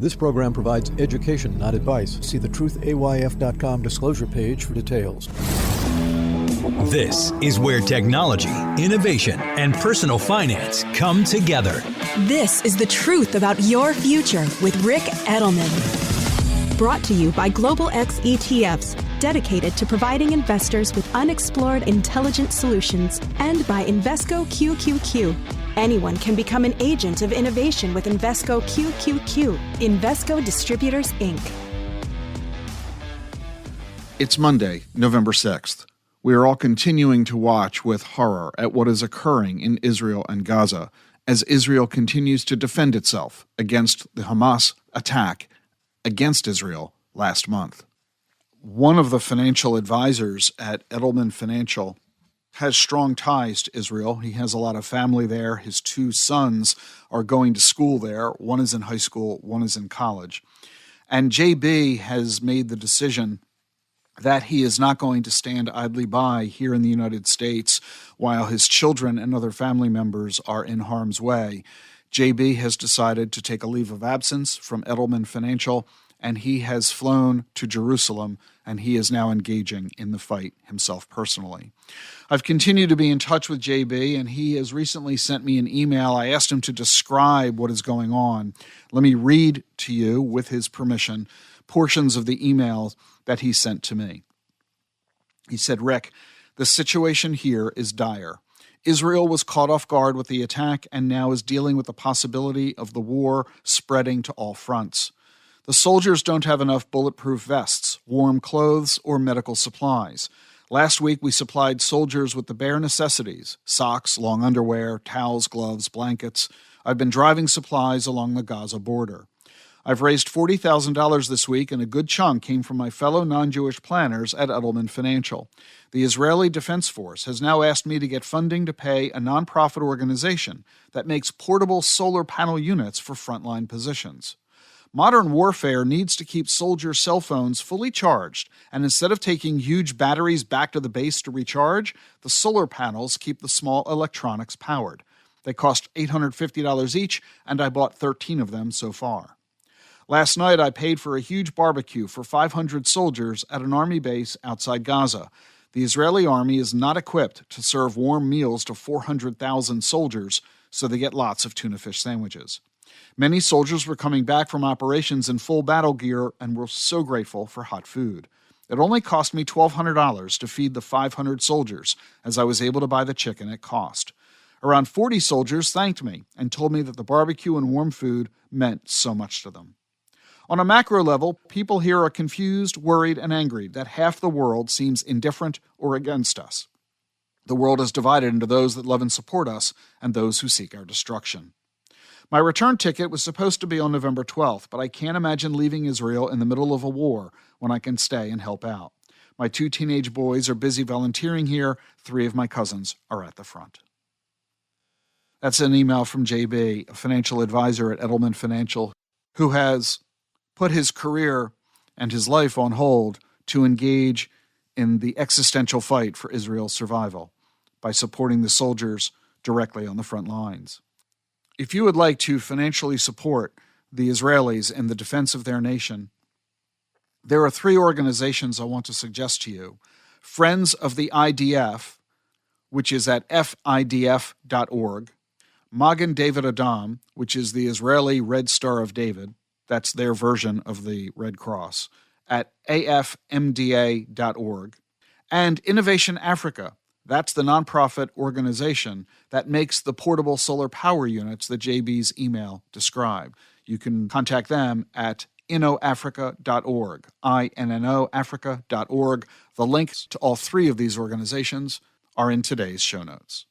This program provides education, not advice. See the truthayf.com disclosure page for details. This is where technology, innovation, and personal finance come together. This is the truth about your future with Rick Edelman. Brought to you by Global X ETFs, dedicated to providing investors with unexplored intelligent solutions, and by Invesco QQQ. Anyone can become an agent of innovation with Invesco QQQ. Invesco Distributors, Inc. It's Monday, November 6th. We are all continuing to watch with horror at what is occurring in Israel and Gaza as Israel continues to defend itself against the Hamas attack against Israel last month. One of the financial advisors at Edelman Financial has strong ties to Israel. He has a lot of family there. His two sons are going to school there. One is in high school, one is in college. And JB has made the decision that he is not going to stand idly by here in the United States while his children and other family members are in harm's way. JB has decided to take a leave of absence from Edelman Financial, and he has flown to Jerusalem, and he is now engaging in the fight himself personally. I've continued to be in touch with JB, and he has recently sent me an email. I asked him to describe what is going on. Let me read to you, with his permission, portions of the email that he sent to me. He said, "Rick, the situation here is dire. Israel was caught off guard with the attack and now is dealing with the possibility of the war spreading to all fronts. The soldiers don't have enough bulletproof vests, warm clothes, or medical supplies. Last week, we supplied soldiers with the bare necessities: socks, long underwear, towels, gloves, blankets. I've been driving supplies along the Gaza border. I've raised $40,000 this week, and a good chunk came from my fellow non-Jewish planners at Edelman Financial. The Israeli Defense Force has now asked me to get funding to pay a nonprofit organization that makes portable solar panel units for frontline positions. Modern warfare needs to keep soldiers' cell phones fully charged, and instead of taking huge batteries back to the base to recharge, the solar panels keep the small electronics powered. They cost $850 each, and I bought 13 of them so far. Last night, I paid for a huge barbecue for 500 soldiers at an army base outside Gaza. The Israeli army is not equipped to serve warm meals to 400,000 soldiers, so they get lots of tuna fish sandwiches. Many soldiers were coming back from operations in full battle gear and were so grateful for hot food. It only cost me $1,200 to feed the 500 soldiers, as I was able to buy the chicken at cost. Around 40 soldiers thanked me and told me that the barbecue and warm food meant so much to them. On a macro level, people here are confused, worried, and angry that half the world seems indifferent or against us. The world is divided into those that love and support us and those who seek our destruction. My return ticket was supposed to be on November 12th, but I can't imagine leaving Israel in the middle of a war when I can stay and help out. My 2 teenage boys are busy volunteering here. 3 of my cousins are at the front." That's an email from JB, a financial advisor at Edelman Financial, who has put his career and his life on hold to engage in the existential fight for Israel's survival by supporting the soldiers directly on the front lines. If you would like to financially support the Israelis in the defense of their nation, there are 3 organizations I want to suggest to you. Friends of the IDF, which is at fidf.org. Magen David Adom, which is the Israeli Red Star of David. That's their version of the Red Cross, at afmda.org. And Innovation Africa. That's the nonprofit organization that makes the portable solar power units that JB's email described. You can contact them at innoafrica.org, innoafrica.org. The links to all 3 of these organizations are in today's show notes.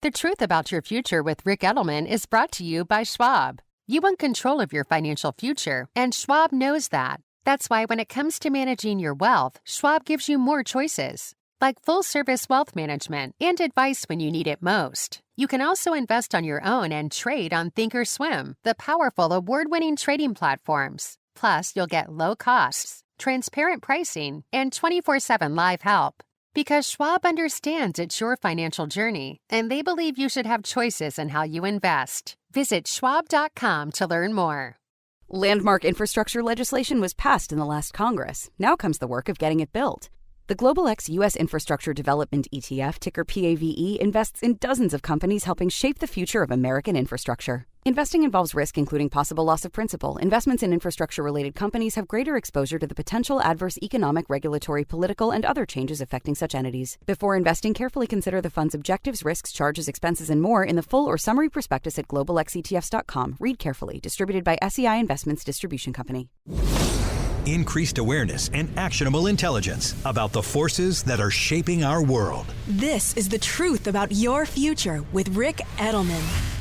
The Truth About Your Future with Rick Edelman is brought to you by Schwab. You want control of your financial future, and Schwab knows that. That's why when it comes to managing your wealth, Schwab gives you more choices, like full-service wealth management and advice when you need it most. You can also invest on your own and trade on Thinkorswim, the powerful award-winning trading platforms. Plus, you'll get low costs, transparent pricing, and 24/7 live help. Because Schwab understands it's your financial journey, and they believe you should have choices in how you invest. Visit schwab.com to learn more. Landmark infrastructure legislation was passed in the last Congress. Now comes the work of getting it built. The Global X U.S. Infrastructure Development ETF, ticker PAVE, invests in dozens of companies helping shape the future of American infrastructure. Investing involves risk, including possible loss of principal. Investments in infrastructure-related companies have greater exposure to the potential adverse economic, regulatory, political, and other changes affecting such entities. Before investing, carefully consider the fund's objectives, risks, charges, expenses, and more in the full or summary prospectus at globalxetfs.com. Read carefully. Distributed by SEI Investments Distribution Company. Increased awareness and actionable intelligence about the forces that are shaping our world. This is The Truth About Your Future with Rick Edelman.